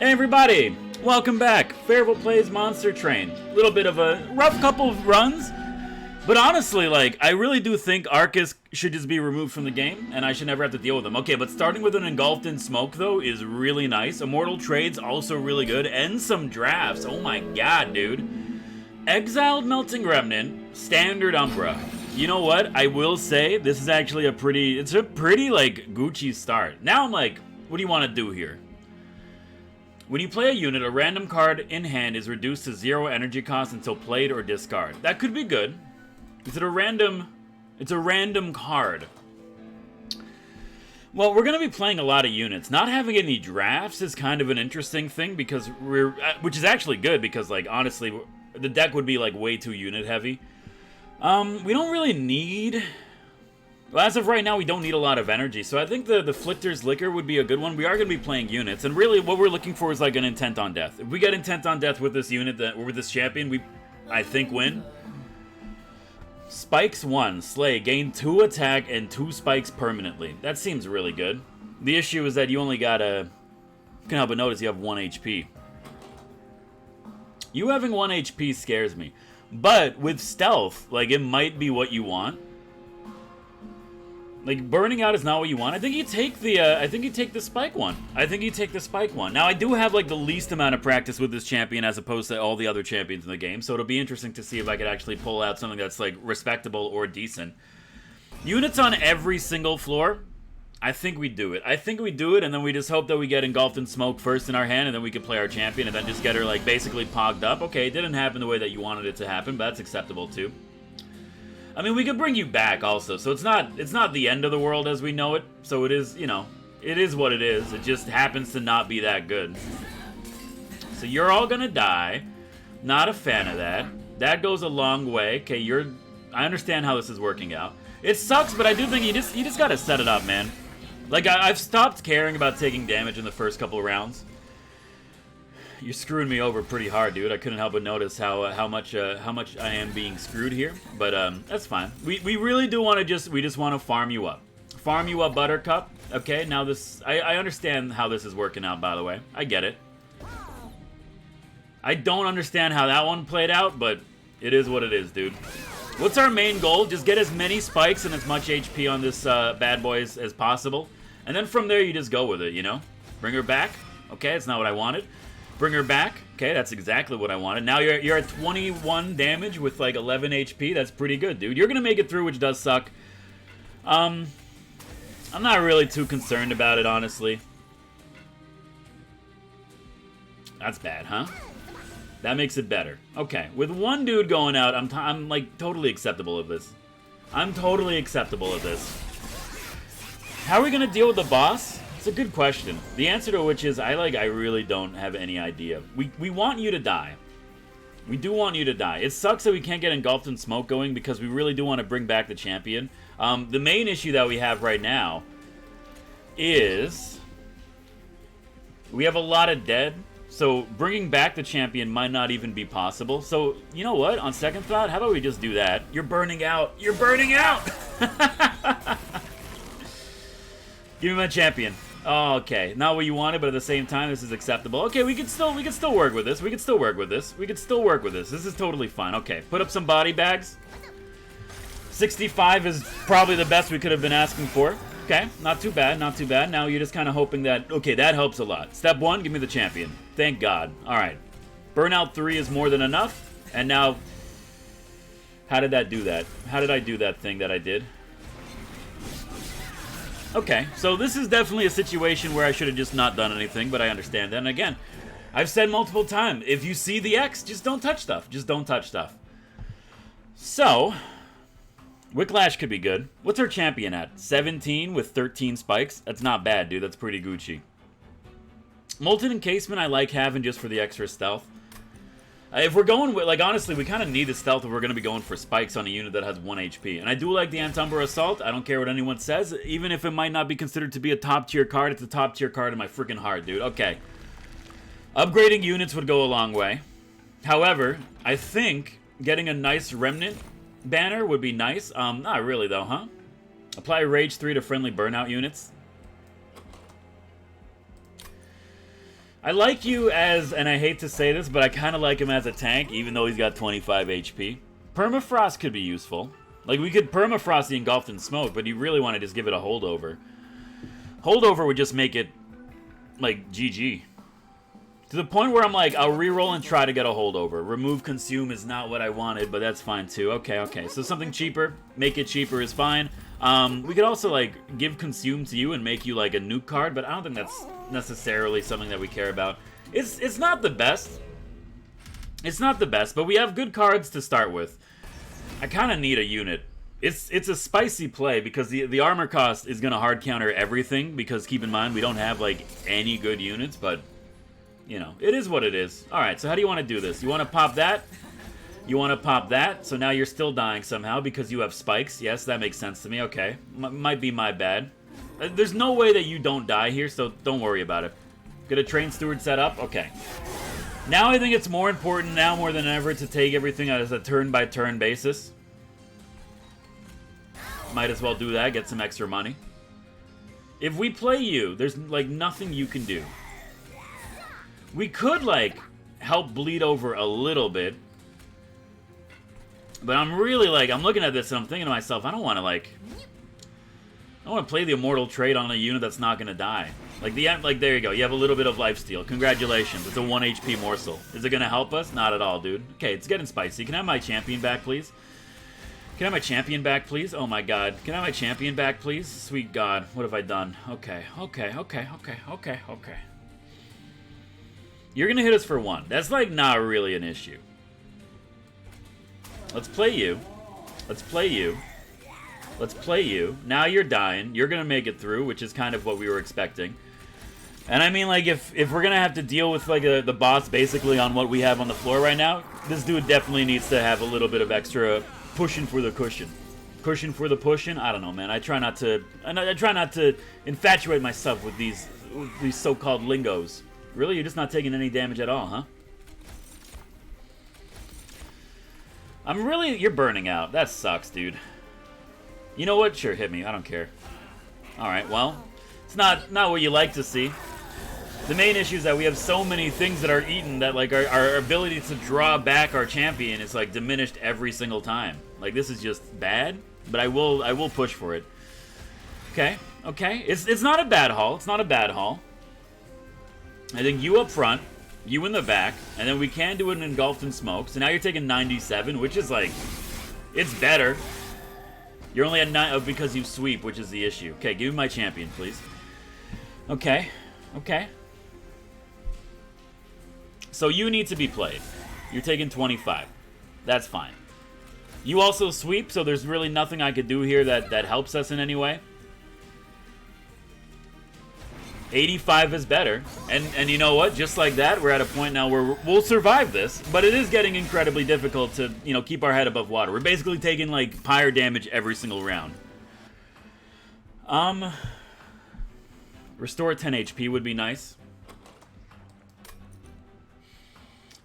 Hey everybody, welcome back. Fairville plays Monster Train. A little bit of a rough couple of runs, but honestly, like, I really do think Arcus should just be removed from the game, and I should never have to deal with them. Okay, but starting with an Engulfed in Smoke, though, is really nice. Immortal Trade's also really good, and some drafts. Oh my god, dude. Exiled Melting Remnant, Standard Umbra. You know what? I will say, this is actually it's a pretty, like, Gucci start. Now I'm like, what do you want to do here? When you play a unit, a random card in hand is reduced to 0 energy cost until played or discard. That could be good. Is it a random... It's a random card. Well, we're going to be playing a lot of units. Not having any drafts is kind of an interesting thing because which is actually good because, like, honestly, the deck would be, like, way too unit heavy. We don't really need... Well, as of right now, we don't need a lot of energy, so I think the Flictor's Liquor would be a good one. We are going to be playing units, and really what we're looking for is like an Intent on Death. If we get Intent on Death with this unit, or with this champion, we, I think, win. Spikes 1, Slay, gain 2 attack and 2 spikes permanently. That seems really good. The issue is that you only got a... You can help but notice you have 1 HP. You having 1 HP scares me. But with Stealth, like, it might be what you want. Like, burning out is not what you want. I think you take the, spike one. I think you take the spike one. Now, I do have, like, the least amount of practice with this champion as opposed to all the other champions in the game, so it'll be interesting to see if I could actually pull out something that's, like, respectable or decent. Units on every single floor, I think we do it. I think we do it, and then we just hope that we get Engulfed in Smoke first in our hand, and then we can play our champion, and then just get her, like, basically pogged up. Okay, it didn't happen the way that you wanted it to happen, but that's acceptable, too. I mean, we could bring you back also, so it's not the end of the world as we know it. So it is, you know, it is what it is. It just happens to not be that good. So you're all gonna die. Not a fan of that. That goes a long way. Okay, I understand how this is working out. It sucks, but I do think you just gotta set it up, man. Like, I've stopped caring about taking damage in the first couple of rounds. You're screwing me over pretty hard, dude. I couldn't help but notice how much I am being screwed here, but that's fine. We really do want to we just want to farm you up, Buttercup. Okay, now this I understand how this is working out. By the way, I get it. I don't understand how that one played out, but it is what it is, dude. What's our main goal? Just get as many spikes and as much HP on this bad boy as possible, and then from there you just go with it. You know, bring her back. Okay, it's not what I wanted. Bring her back. Okay, that's exactly what I wanted. Now you're at 21 damage with like 11 HP. That's pretty good, dude. You're gonna make it through, which does suck. I'm not really too concerned about it, honestly. That's bad, huh? That makes it better. Okay, with one dude going out, I'm like totally acceptable of this. I'm totally acceptable of this. How are we gonna deal with the boss? It's a good question. The answer to which is I really don't have any idea. We want you to die. We do want you to die. It sucks that we can't get Engulfed in Smoke going because we really do want to bring back the champion. The main issue that we have right now is we have a lot of dead, so bringing back the champion might not even be possible. So, you know what? On second thought, how about we just do that? You're burning out. You're burning out! Give me my champion. Oh, okay. Not what you wanted, but at the same time, this is acceptable. Okay, we can still work with this. We can still work with this. We can still work with this. This is totally fine. Okay, put up some body bags. 65 is probably the best we could have been asking for. Okay, not too bad, not too bad. Now you're just kind of hoping that, okay, that helps a lot. Step 1, give me the champion. Thank God. All right. Burnout 3 is more than enough. And now, how did that do that? How did I do that thing that I did? Okay, so this is definitely a situation where I should have just not done anything, but I understand that. And again, I've said multiple times, if you see the X, just don't touch stuff. Just don't touch stuff. So, Wicklash could be good. What's our champion at? 17 with 13 spikes? That's not bad, dude. That's pretty Gucci. Molten Encasement I like having just for the extra stealth. If we're going with, like, honestly, we kind of need the stealth if we're going to be going for spikes on a unit that has 1 HP. And I do like the Antumbra Assault. I don't care what anyone says. Even if it might not be considered to be a top-tier card, it's a top-tier card in my freaking heart, dude. Okay. Upgrading units would go a long way. However, I think getting a nice Remnant Banner would be nice. Not really, though, huh? Apply Rage 3 to friendly burnout units. I like you as, and I hate to say this, but I kind of like him as a tank, even though he's got 25 HP. Permafrost could be useful. Like, we could permafrost the Engulfed in Smoke, but you really want to just give it a holdover. Holdover would just make it, like, GG. To the point where I'm like, I'll reroll and try to get a holdover. Remove Consume is not what I wanted, but that's fine too. Okay, okay. So something cheaper, make it cheaper is fine. We could also, like, give Consume to you and make you, like, a nuke card, but I don't think that's necessarily something that we care about. It's not the best. It's not the best, but we have good cards to start with. I kind of need a unit. It's a spicy play because the armor cost is going to hard counter everything because keep in mind we don't have like any good units, but you know, it is what it is. Alright, so how do you want to do this? You want to pop that? You want to pop that? So now you're still dying somehow because you have spikes. Yes, that makes sense to me. Okay. Might be my bad. There's no way that you don't die here, so don't worry about it. Get a Train Steward set up? Okay. Now I think it's more important now more than ever to take everything as a turn-by-turn basis. Might as well do that, get some extra money. If we play you, there's like nothing you can do. We could like help bleed over a little bit. But I'm really like, I'm looking at this and I'm thinking to myself, I don't want to play the Immortal trait on a unit that's not going to die. Like, there you go. You have a little bit of lifesteal. Congratulations. It's a 1 HP morsel. Is it going to help us? Not at all, dude. Okay, it's getting spicy. Can I have my champion back, please? Can I have my champion back, please? Oh, my God. Can I have my champion back, please? Sweet God. What have I done? Okay, okay, okay, okay, okay, okay. You're going to hit us for 1. That's, like, not really an issue. Let's play you. Let's play you. Let's play you. Now you're dying. You're going to make it through, which is kind of what we were expecting. And I mean, like, if we're going to have to deal with, like, the boss basically on what we have on the floor right now, this dude definitely needs to have a little bit of extra pushing for the cushion. Cushion for the pushing? I don't know, man. I try not to infatuate myself with these so-called lingos. Really? You're just not taking any damage at all, huh? You're burning out. That sucks, dude. You know what? Sure, hit me. I don't care. Alright, well, it's not what you like to see. The main issue is that we have so many things that are eaten that, like, our ability to draw back our champion is, like, diminished every single time. Like, this is just bad, but I will push for it. Okay, okay. It's not a bad haul. It's not a bad haul. I think you up front, you in the back, and then we can do an Engulfed in Smoke. So now you're taking 97, which is, like, it's better. You're only at 9 because you sweep, which is the issue. Okay, give me my champion, please. Okay, okay. So you need to be played. You're taking 25. That's fine. You also sweep, so there's really nothing I could do here that helps us in any way. 85 is better. And you know what? Just like that, we're at a point now where we'll survive this, but it is getting incredibly difficult to, you know, keep our head above water. We're basically taking, like, pyre damage every single round. Restore 10 HP would be nice.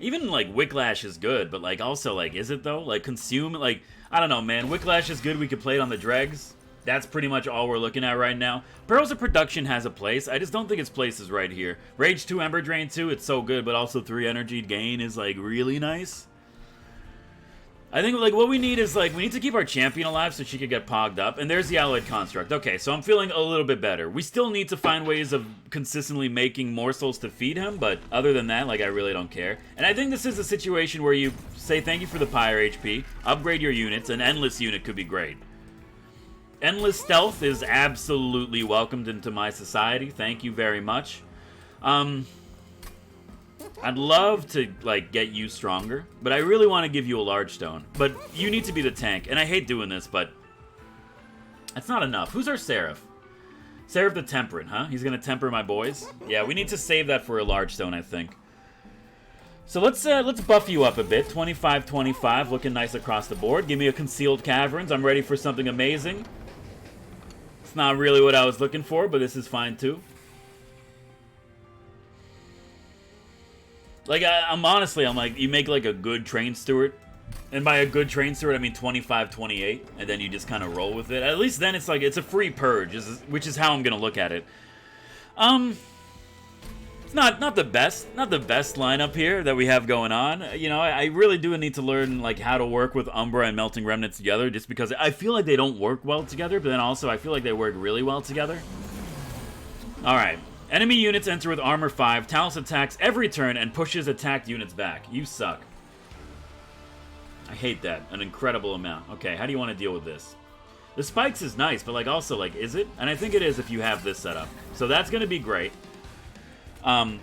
Even, like, Wicklash is good, but, like, also, like, is it, though? Like, Consume, like, I don't know, man. Wicklash is good. We could play it on the Dregs. That's pretty much all we're looking at right now. Pearls of Production has a place. I just don't think its place is right here. Rage 2, Ember Drain 2, it's so good, but also 3 energy gain is, like, really nice. I think, like, what we need is, like, we need to keep our champion alive so she could get pogged up. And there's the Alloyed Construct. Okay, so I'm feeling a little bit better. We still need to find ways of consistently making morsels to feed him, but other than that, like, I really don't care. And I think this is a situation where you say thank you for the pyre HP, upgrade your units, an Endless unit could be great. Endless Stealth is absolutely welcomed into my society. Thank you very much. I'd love to, like, get you stronger, but I really want to give you a large stone. But you need to be the tank, and I hate doing this, but that's not enough. Who's our Seraph? Seraph the Temperate, huh? He's gonna temper my boys? Yeah, we need to save that for a large stone, I think. So let's buff you up a bit. 25-25, looking nice across the board. Give me a Concealed Caverns. I'm ready for something amazing. It's not really what I was looking for, but this is fine too. Like, I'm honestly, I'm like, you make like a good Train Steward. And by a good Train Steward, I mean 25-28. And then you just kind of roll with it. At least then it's like, it's a free purge, which is how I'm going to look at it. It's not the best lineup here that we have going on. You know, I really do need to learn like how to work with Umbra and Melting Remnant together, just because I feel like they don't work well together, but then also I feel like they work really well together. All right. Enemy units enter with armor 5. Talus attacks every turn and pushes attacked units back. You suck. I hate that. An incredible amount. Okay, how do you want to deal with this? The spikes is nice, but like also like, is it? And I think it is if you have this set up. So that's going to be great.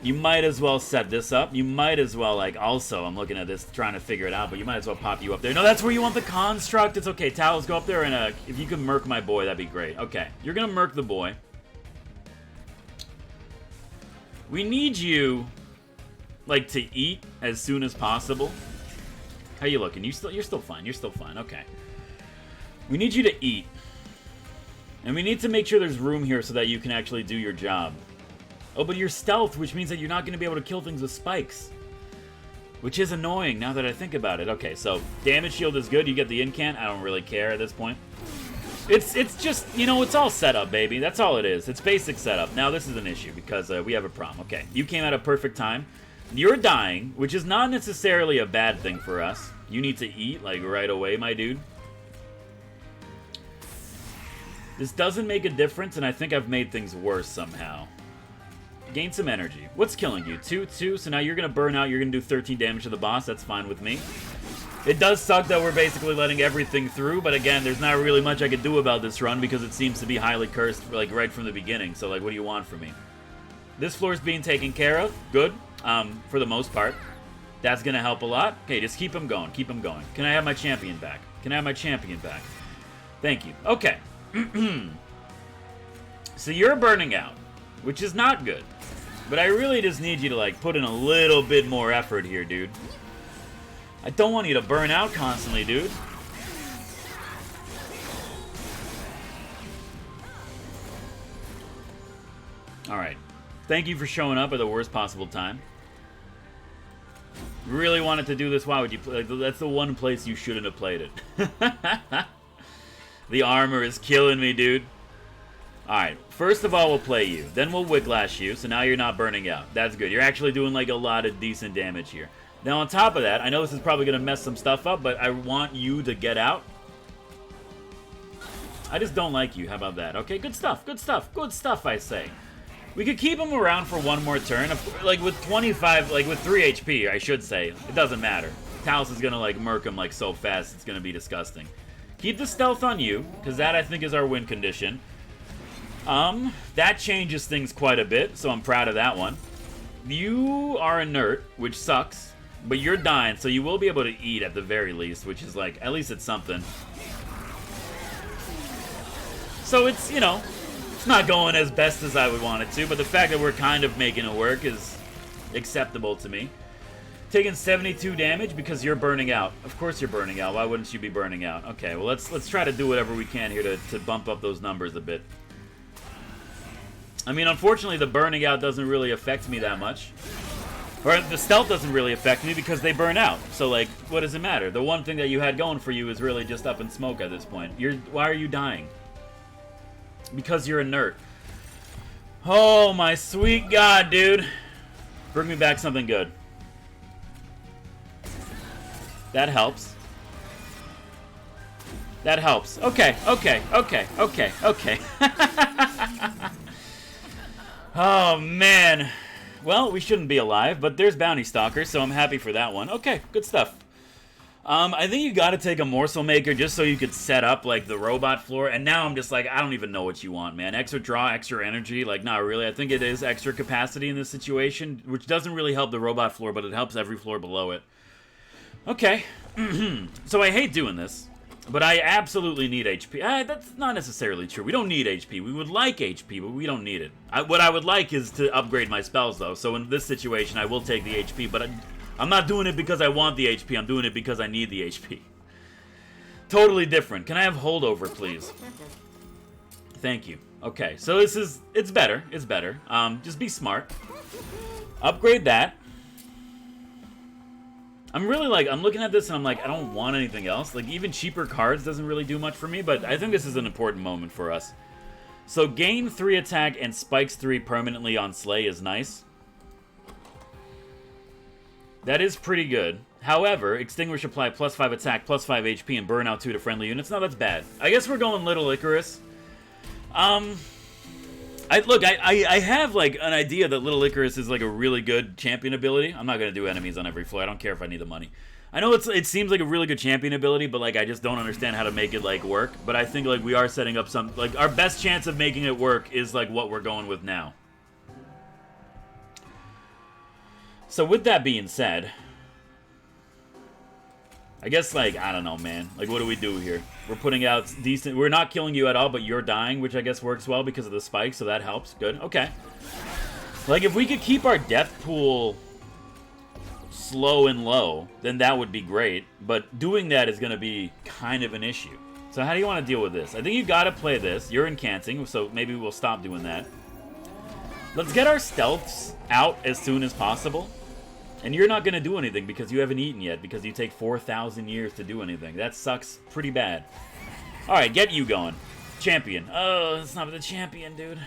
You might as well set this up. You might as well, like, also, I'm looking at this, trying to figure it out, but you might as well pop you up there. No, that's where you want the construct. It's okay. Talus, go up there, and if you can murk my boy, that'd be great. Okay, you're going to murk the boy. We need you, like, to eat as soon as possible. How you looking? You're still fine. You're still fine. Okay. We need you to eat. And we need to make sure there's room here so that you can actually do your job. Oh, but you're stealth, which means that you're not going to be able to kill things with spikes. Which is annoying, now that I think about it. Okay, so damage shield is good. You get the incant. I don't really care at this point. It's just, you know, it's all setup, baby. That's all it is. It's basic setup. Now, this is an issue, because we have a problem. Okay, you came at a perfect time. You're dying, which is not necessarily a bad thing for us. You need to eat, like, right away, my dude. This doesn't make a difference, and I think I've made things worse somehow. Gain some energy. What's killing you? 2, so now you're going to burn out. You're going to do 13 damage to the boss. That's fine with me. It does suck that we're basically letting everything through, but again, there's not really much I could do about this run because it seems to be highly cursed, like, right from the beginning. So, like, what do you want from me? This floor's being taken care of. Good. For the most part. That's going to help a lot. Okay, just keep him going. Keep him going. Can I have my champion back? Can I have my champion back? Thank you. Okay. So you're burning out, which is not good. But I really just need you to, like, put in a little bit more effort here, dude. I don't want you to burn out constantly, dude. Alright. Thank you for showing up at the worst possible time. Really wanted to do this, why would you play? That's the one place you shouldn't have played it. The armor is killing me, dude. Alright, first of all, we'll play you. Then we'll Whiplash you, so now you're not burning out. That's good. You're actually doing, like, a lot of decent damage here. Now, on top of that, I know this is probably going to mess some stuff up, but I want you to get out. I just don't like you. How about that? Okay, good stuff, good stuff, good stuff, I say. We could keep him around for one more turn. Like, with 25, like, with 3 HP, I should say. It doesn't matter. Talus is going to, like, murk him, like, so fast, it's going to be disgusting. Keep the stealth on you, because that, I think, is our win condition. That changes things quite a bit, so I'm proud of that one. You are inert, which sucks, but you're dying, so you will be able to eat at the very least, which is like, at least it's something. So it's, you know, it's not going as best as I would want it to, but the fact that we're kind of making it work is acceptable to me. Taking 72 damage because you're burning out. Of course you're burning out. Why wouldn't you be burning out? Okay, well, let's try to do whatever we can here to bump up those numbers a bit. I mean, unfortunately, the burning out doesn't really affect me that much. Or the stealth doesn't really affect me because they burn out. So, like, what does it matter? The one thing that you had going for you is really just up in smoke at this point. Why are you dying? Because you're inert. Oh, my sweet God, dude. Bring me back something good. That helps. That helps. Okay, okay, okay, okay, okay. Oh, man. Well, we shouldn't be alive, but there's Bounty Stalker, so I'm happy for that one. Okay, good stuff. I think you gotta take a Morsel Maker just so you could set up, like, the robot floor, and now I'm just like, I don't even know what you want, man. Extra draw, extra energy, like, not really. I think it is extra capacity in this situation, which doesn't really help the robot floor, but it helps every floor below it. Okay. So I hate doing this. But I absolutely need HP. That's not necessarily true. We don't need HP. We would like HP, but we don't need it. What I would like is to upgrade my spells, though. So in this situation, I will take the HP, but I'm not doing it because I want the HP. I'm doing it because I need the HP. Totally different. Can I have holdover, please? Thank you. Okay, so it's better. It's better. Just be smart. Upgrade that. I'm really like, I'm looking at this and I'm like, I don't want anything else. Like, even cheaper cards doesn't really do much for me, but I think this is an important moment for us. So, gain 3 attack and spikes 3 permanently on Slay is nice. That is pretty good. However, Extinguish apply +5 attack, +5 HP, and burn out 2 to friendly units. No, that's bad. I guess we're going Little Icarus. I have, like, an idea that Little Icarus is, like, a really good champion ability. I'm not going to do enemies on every floor. I don't care if I need the money. I know it seems like a really good champion ability, but, like, I just don't understand how to make it, like, work. But I think, like, we are setting up some... Like, our best chance of making it work is, like, what we're going with now. So, with that being said... I guess, like, I don't know, man. Like, what do we do here? We're putting out decent... We're not killing you at all, but you're dying, which I guess works well because of the spikes, so that helps. Good. Okay. Like, if we could keep our death pool slow and low, then that would be great. But doing that is going to be kind of an issue. So how do you want to deal with this? I think you got to play this. You're incancing, so maybe we'll stop doing that. Let's get our stealths out as soon as possible. And you're not going to do anything because you haven't eaten yet, because you take 4,000 years to do anything. That sucks pretty bad. Alright, get you going. Champion. Oh, it's not the champion, dude.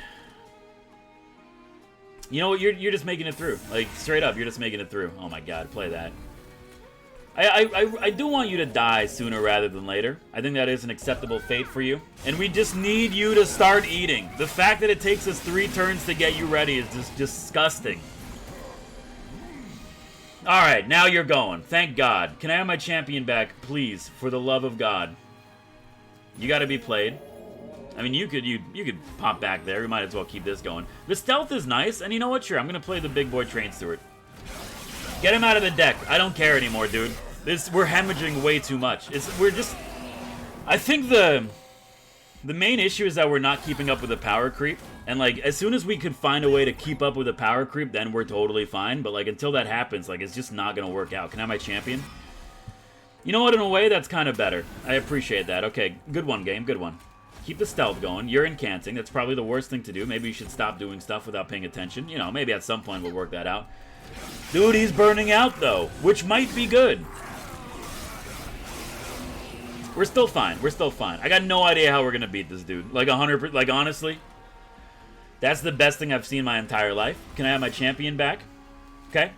You know what? You're just making it through. Like, straight up, you're just making it through. Oh my god, play that. I do want you to die sooner rather than later. I think that is an acceptable fate for you. And we just need you to start eating. The fact that it takes us 3 turns to get you ready is just disgusting. Alright, now you're going. Thank God. Can I have my champion back, please? For the love of God. You gotta be played. I mean, you could pop back there. We might as well keep this going. The stealth is nice, and you know what? Sure, I'm gonna play the big boy train steward. Get him out of the deck. I don't care anymore, dude. We're hemorrhaging way too much. I think the main issue is that we're not keeping up with the power creep. And, like, as soon as we could find a way to keep up with the power creep, then we're totally fine. But, like, until that happens, like, it's just not going to work out. Can I have my champion? You know what? In a way, that's kind of better. I appreciate that. Okay, good one, game. Good one. Keep the stealth going. You're incancing. That's probably the worst thing to do. Maybe you should stop doing stuff without paying attention. You know, maybe at some point we'll work that out. Dude, he's burning out, though, which might be good. We're still fine. We're still fine. I got no idea how we're going to beat this dude. Like, 100%. Like, honestly... That's the best thing I've seen my entire life. Can I have my champion back? Okay.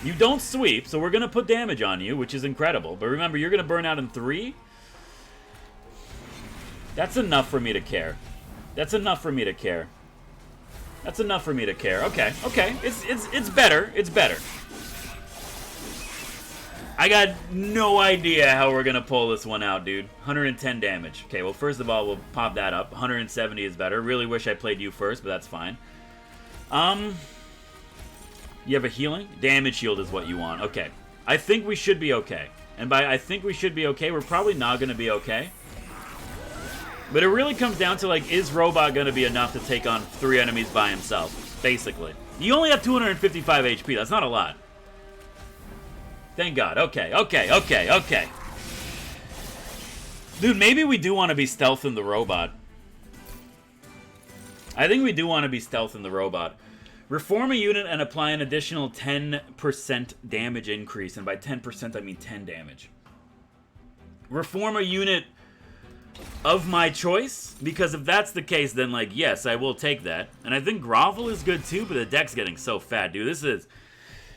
You don't sweep, so we're going to put damage on you, which is incredible. But remember, you're going to burn out in 3. That's enough for me to care. That's enough for me to care. That's enough for me to care. Okay, okay. It's better. It's better. I got no idea how we're going to pull this one out, dude. 110 damage. Okay, well, first of all, we'll pop that up. 170 is better. Really wish I played you first, but that's fine. You have a healing? Damage shield is what you want. Okay. I think we should be okay. And by I think we should be okay, we're probably not going to be okay. But it really comes down to, like, is Robot going to be enough to take on 3 enemies by himself? Basically. You only have 255 HP. That's not a lot. Thank God. Okay, okay, okay, okay. Dude, maybe we do want to be stealth in the robot. I think we do want to be stealth in the robot. Reform a unit and apply an additional 10% damage increase. And by 10%, I mean 10 damage. Reform a unit of my choice? Because if that's the case, then, like, yes, I will take that. And I think Grovel is good too, but the deck's getting so fat, dude.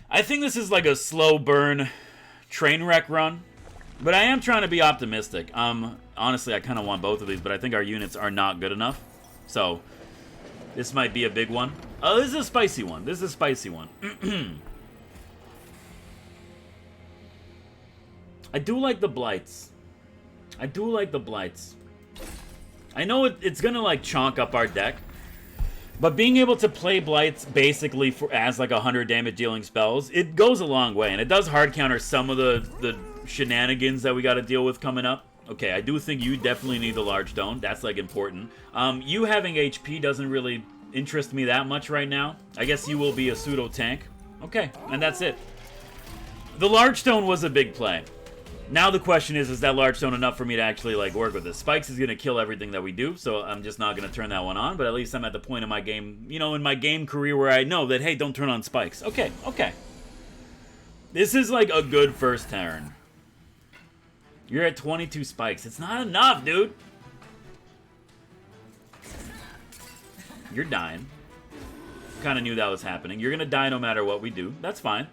I think this is like a slow burn train wreck run. But I am trying to be optimistic. Honestly, I kind of want both of these, but I think our units are not good enough. So, this might be a big one. Oh, this is a spicy one. This is a spicy one. I do like the blights. I do like the blights. I know it's gonna, like, chonk up our deck. But being able to play blights basically as like 100 damage dealing spells, it goes a long way. And it does hard counter some of the shenanigans that we got to deal with coming up. Okay, I do think you definitely need the large stone. That's, like, important. You having HP doesn't really interest me that much right now. I guess you will be a pseudo tank. Okay, and that's it. The large stone was a big play. Now the question is that large stone enough for me to actually, like, work with this? Spikes is going to kill everything that we do, so I'm just not going to turn that one on, but at least I'm at the point in my game, you know, in my game career where I know that, hey, don't turn on spikes. Okay, okay. This is, like, a good first turn. You're at 22 spikes. It's not enough, dude. You're dying. Kind of knew that was happening. You're going to die no matter what we do. That's fine.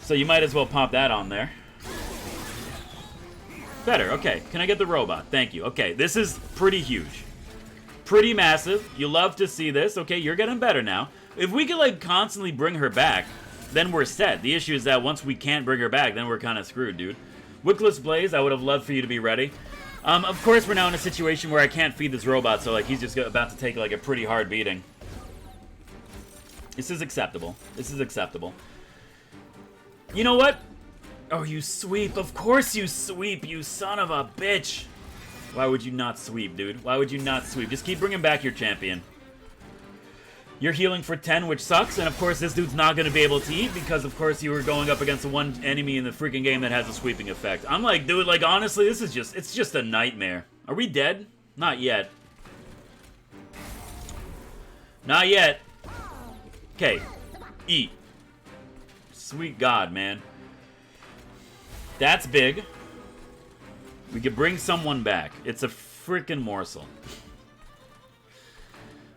So you might as well pop that on there. Better, okay. Can I get the robot? Thank you. Okay, this is pretty huge. Pretty massive. You love to see this. Okay, you're getting better now. If we could, like, constantly bring her back, then we're set. The issue is that once we can't bring her back, then we're kind of screwed, dude. Wickless Blaze, I would have loved for you to be ready. Of course, we're now in a situation where I can't feed this robot, so, like, he's just about to take, like, a pretty hard beating. This is acceptable. This is acceptable. You know what? Oh, you sweep. Of course you sweep, you son of a bitch. Why would you not sweep, dude? Why would you not sweep? Just keep bringing back your champion. You're healing for 10, which sucks, and of course this dude's not going to be able to eat because, of course, you were going up against the one enemy in the freaking game that has a sweeping effect. I'm like, dude, like, honestly, this is just, it's just a nightmare. Are we dead? Not yet. Not yet. Okay. Eat. Sweet God, man. That's big. We could bring someone back. It's a freaking morsel.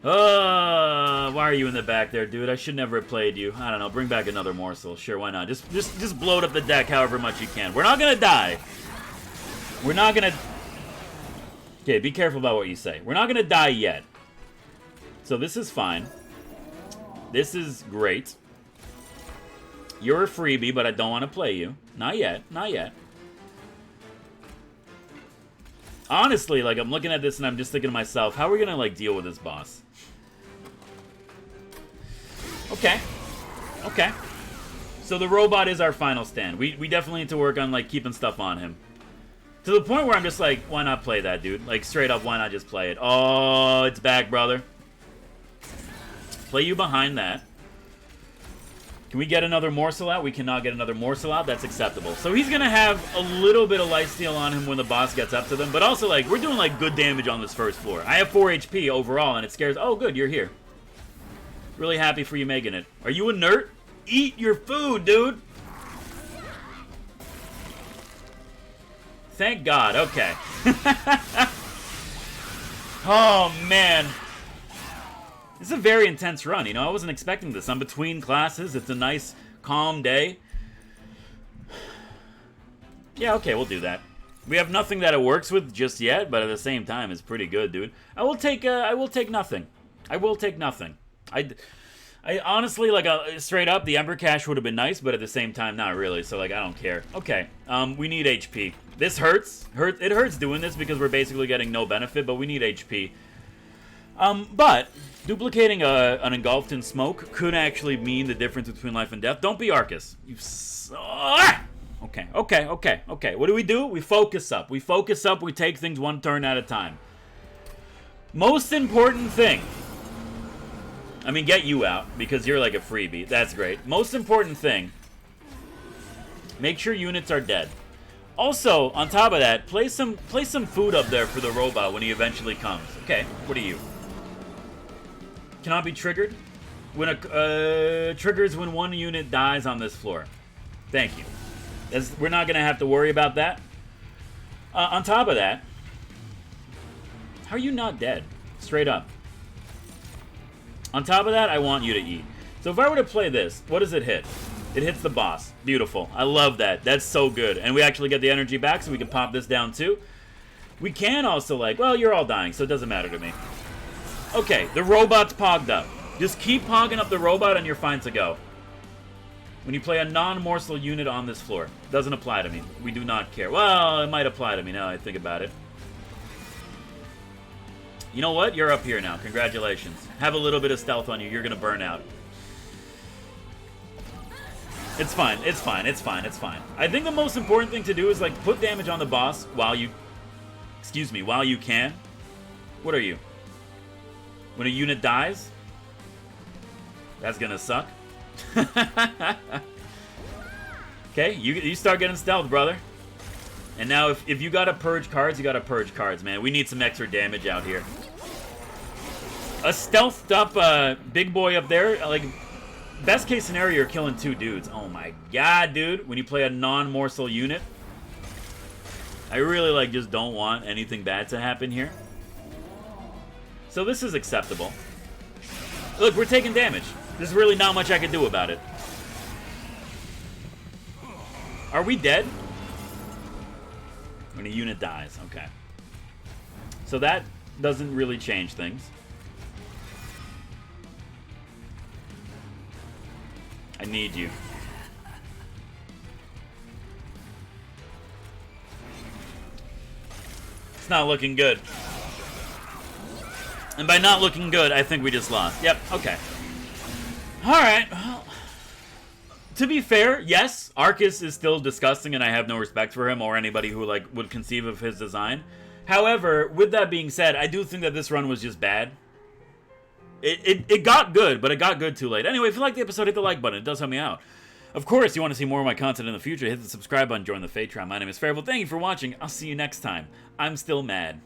Why are you in the back there, dude? I should never have played you. I don't know. Bring back another morsel. Sure, why not? Just bloat up the deck however much you can. We're not gonna die. We're not gonna... Okay, be careful about what you say. We're not gonna die yet. So this is fine. This is great. You're a freebie, but I don't want to play you. Not yet. Not yet. Honestly, like, I'm looking at this and I'm just thinking to myself, how are we gonna, like, deal with this boss? Okay. Okay. So the robot is our final stand. We definitely need to work on, like, keeping stuff on him. To the point where I'm just like, why not play that, dude? Like, straight up, why not just play it? Oh, it's back, brother. Play you behind that. Can we get another morsel out? We cannot get another morsel out. That's acceptable. So he's going to have a little bit of lifesteal on him when the boss gets up to them. But also, like, we're doing, like, good damage on this first floor. I have 4 HP overall, and it scares... Oh, good, you're here. Really happy for you making it. Are you inert? Eat your food, dude. Thank God. Okay. Oh, man. This is a very intense run, you know? I wasn't expecting this. I'm between classes. It's a nice, calm day. Yeah, okay, we'll do that. We have nothing that it works with just yet, but at the same time, it's pretty good, dude. I will take nothing. I will take nothing. I honestly, like, straight up, the Ember Cache would have been nice, but at the same time, not really. So, like, I don't care. Okay, we need HP. This hurts. It hurts doing this because we're basically getting no benefit, but we need HP. But duplicating an engulfed in smoke could actually mean the difference between life and death. Don't be Arcus. You Okay. What do? We focus up. We focus up. We take things one turn at a time. Most important thing. I mean, get you out because you're like a freebie. That's great. Most important thing. Make sure units are dead. Also, on top of that, place some food up there for the robot when he eventually comes. Okay, what are you? Cannot be triggered. When triggers when one unit dies on this floor. Thank you. We're not gonna have to worry about that. On top of that, how are you not dead? Straight up. On top of that, I want you to eat. So if I were to play this, what does it hit? It hits the boss. Beautiful. I love that. That's so good. And we actually get the energy back, so we can pop this down too. We can also, like, well, you're all dying, so it doesn't matter to me. Okay, the robot's pogged up. Just keep pogging up the robot and you're fine to go. When you play a non-morsel unit on this floor. Doesn't apply to me. We do not care. Well, it might apply to me now that I think about it. You know what? You're up here now. Congratulations. Have a little bit of stealth on you. You're going to burn out. It's fine. It's fine. It's fine. It's fine. I think the most important thing to do is, like, put damage on the boss while you... Excuse me. While you can. What are you? When a unit dies? That's going to suck. Okay, you start getting stealth, brother. And now if you gotta purge cards, you gotta purge cards, man. We need some extra damage out here. A stealthed up big boy up there, like, best case scenario, you're killing 2 dudes. Oh my god, dude. When you play a non-morsel unit. I really, like, just don't want anything bad to happen here. So this is acceptable. Look, we're taking damage. There's really not much I can do about it. Are we dead? When a unit dies. Okay. So that doesn't really change things. I need you. It's not looking good. And by not looking good, I think we just lost. Yep, okay. Alright, well... To be fair, yes, Arcus is still disgusting and I have no respect for him or anybody who, like, would conceive of his design. However, with that being said, I do think that this run was just bad. It got good, but it got good too late. Anyway, if you like the episode, hit the like button. It does help me out. Of course, you want to see more of my content in the future, hit the subscribe button, join the Fatron. My name is Farival. Thank you for watching. I'll see you next time. I'm still mad.